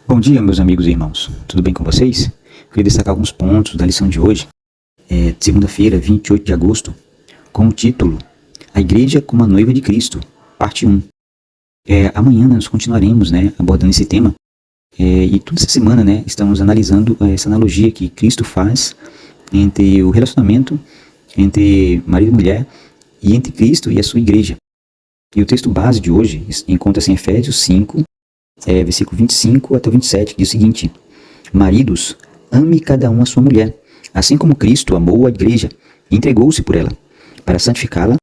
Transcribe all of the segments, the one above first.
Bom dia, meus amigos e irmãos. Tudo bem com vocês? Queria destacar alguns pontos da lição de hoje, segunda-feira, 28 de agosto, com o título A Igreja como a Noiva de Cristo, parte 1. Amanhã nós continuaremos abordando esse tema, e toda essa semana estamos analisando essa analogia que Cristo faz entre o relacionamento entre marido e mulher e entre Cristo e a sua igreja. E o texto base de hoje encontra-se em Efésios 5, versículo 25 até o 27, que diz o seguinte: Maridos, ame cada um a sua mulher, assim como Cristo amou a igreja e entregou-se por ela, para santificá-la,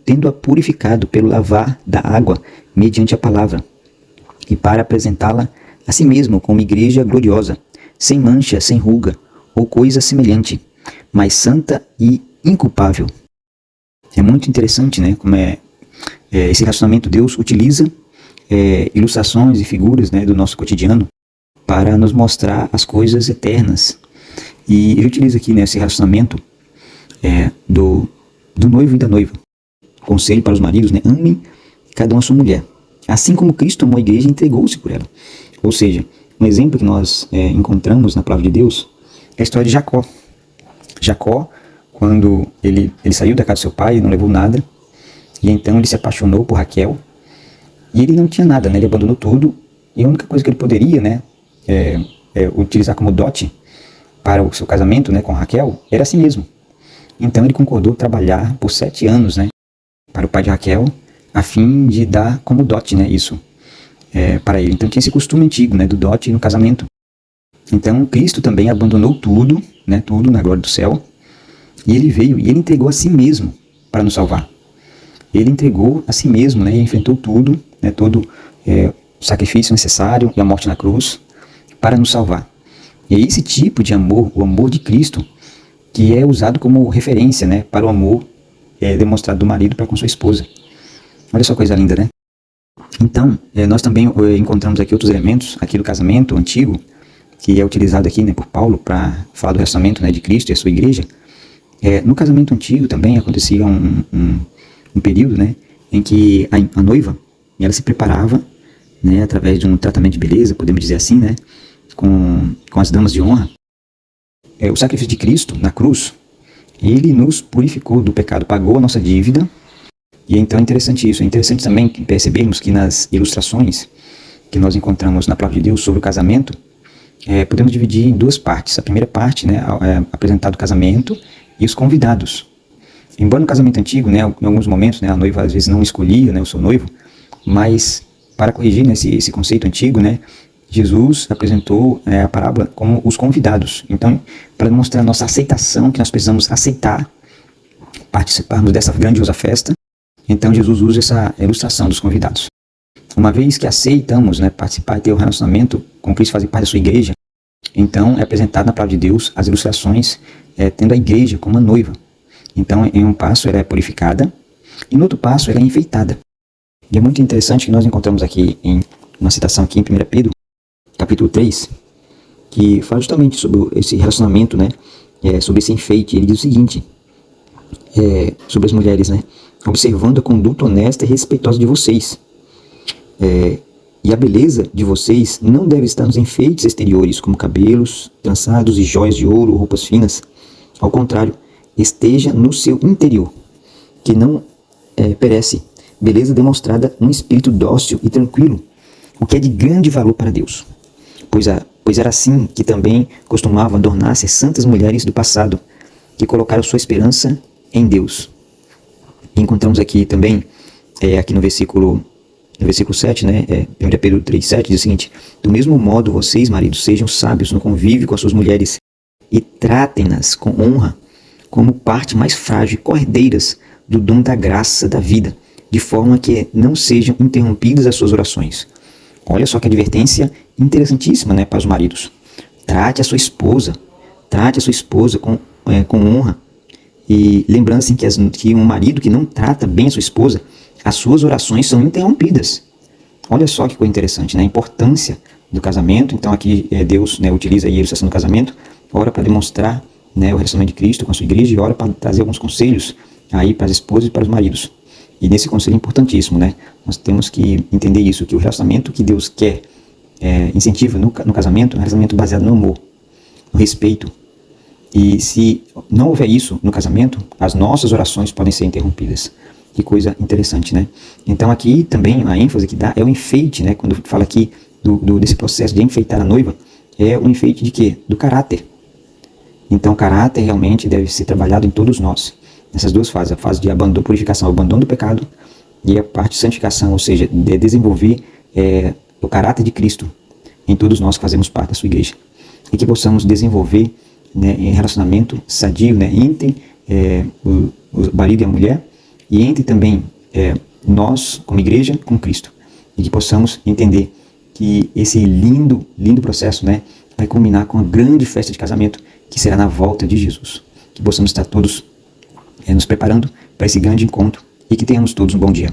tendo-a purificado pelo lavar da água mediante a palavra, e para apresentá-la a si mesmo como igreja gloriosa, sem mancha, sem ruga, ou coisa semelhante, mas santa e inculpável. É muito interessante, como esse relacionamento. Deus utiliza ilustrações e figuras do nosso cotidiano para nos mostrar as coisas eternas. E ele utiliza aqui esse relacionamento do noivo e da noiva. Conselho para os maridos: amem cada um a sua mulher, assim como Cristo amou a igreja e entregou-se por ela. Ou seja, um exemplo que nós encontramos na palavra de Deus é a história de Jacó. Jacó, quando ele saiu da casa do seu pai, não levou nada, e então ele se apaixonou por Raquel, e ele não tinha nada, ele abandonou tudo, e a única coisa que ele poderia utilizar como dote para o seu casamento com Raquel era a si mesmo. Então ele concordou trabalhar por 7 anos para o pai de Raquel, a fim de dar como dote isso para ele. Então tinha esse costume antigo do dote no casamento. Então Cristo também abandonou tudo, tudo na glória do céu, e ele veio e ele entregou a si mesmo para nos salvar. Ele entregou a si mesmo e enfrentou tudo, todo o sacrifício necessário e a morte na cruz para nos salvar. E é esse tipo de amor, o amor de Cristo, que é usado como referência para o amor demonstrado do marido para com sua esposa. Olha só que coisa linda, Então, nós também encontramos aqui outros elementos aqui do casamento antigo, que é utilizado aqui por Paulo para falar do relacionamento de Cristo e a sua igreja. No casamento antigo também acontecia um período em que a noiva ela se preparava através de um tratamento de beleza, podemos dizer assim, com as damas de honra. O sacrifício de Cristo na cruz, ele nos purificou do pecado, pagou a nossa dívida. E então é interessante isso. É interessante também percebermos que nas ilustrações que nós encontramos na palavra de Deus sobre o casamento, podemos dividir em 2 partes. A primeira parte é apresentado o casamento e os convidados. Embora no casamento antigo, em alguns momentos, a noiva às vezes não escolhia o seu noivo, mas para corrigir esse conceito antigo, Jesus apresentou a parábola como os convidados. Então, para demonstrar a nossa aceitação, que nós precisamos aceitar participarmos dessa grandiosa festa, então Jesus usa essa ilustração dos convidados. Uma vez que aceitamos participar e ter um relacionamento com Cristo, fazer parte da sua igreja, então é apresentado na palavra de Deus as ilustrações tendo a igreja como a noiva. Então, em um passo ela é purificada e no outro passo ela é enfeitada. E é muito interessante que nós encontramos aqui em uma citação aqui em 1 Pedro, capítulo 3, que fala justamente sobre esse relacionamento, sobre esse enfeite. Ele diz o seguinte, sobre as mulheres, observando a conduta honesta e respeitosa de vocês. E a beleza de vocês não deve estar nos enfeites exteriores, como cabelos trançados e joias de ouro, roupas finas. Ao contrário, esteja no seu interior, que não perece, beleza demonstrada num espírito dócil e tranquilo, o que é de grande valor para Deus. Pois era assim que também costumavam adornar-se santas mulheres do passado, que colocaram sua esperança em Deus. E encontramos aqui também, aqui no versículo 7, 1 Pedro 3,7, diz o seguinte: do mesmo modo, vocês, maridos, sejam sábios no convívio com as suas mulheres e tratem-nas com honra, como parte mais frágil e cordeiras do dom da graça da vida, de forma que não sejam interrompidas as suas orações. Olha só que advertência interessantíssima para os maridos. Trate a sua esposa com honra. E lembrando assim que um marido que não trata bem a sua esposa, as suas orações são interrompidas. Olha só que coisa interessante, a importância do casamento. Então aqui Deus utiliza a ilustração do casamento, ora para demonstrar o relacionamento de Cristo com a sua igreja, e ora para trazer alguns conselhos aí para as esposas e para os maridos. E nesse conselho importantíssimo, nós temos que entender isso, que o relacionamento que Deus quer incentiva no casamento, é um casamento baseado no amor, no respeito. E se não houver isso no casamento, as nossas orações podem ser interrompidas. Que coisa interessante, né? Então aqui também a ênfase que dá é o enfeite, né? Quando fala aqui desse processo de enfeitar a noiva, é o enfeite de quê? Do caráter. Então o caráter realmente deve ser trabalhado em todos nós. Nessas duas fases, a fase de abandono, purificação, abandono do pecado, e a parte de santificação, ou seja, de desenvolver o caráter de Cristo em todos nós que fazemos parte da sua igreja. E que possamos desenvolver, né, em relacionamento sadio, né, entre o marido e a mulher, e entre também nós, como igreja, com Cristo. E que possamos entender que esse lindo processo, né, vai culminar com a grande festa de casamento, que será na volta de Jesus. Que possamos estar todos nos preparando para esse grande encontro e que tenhamos todos um bom dia.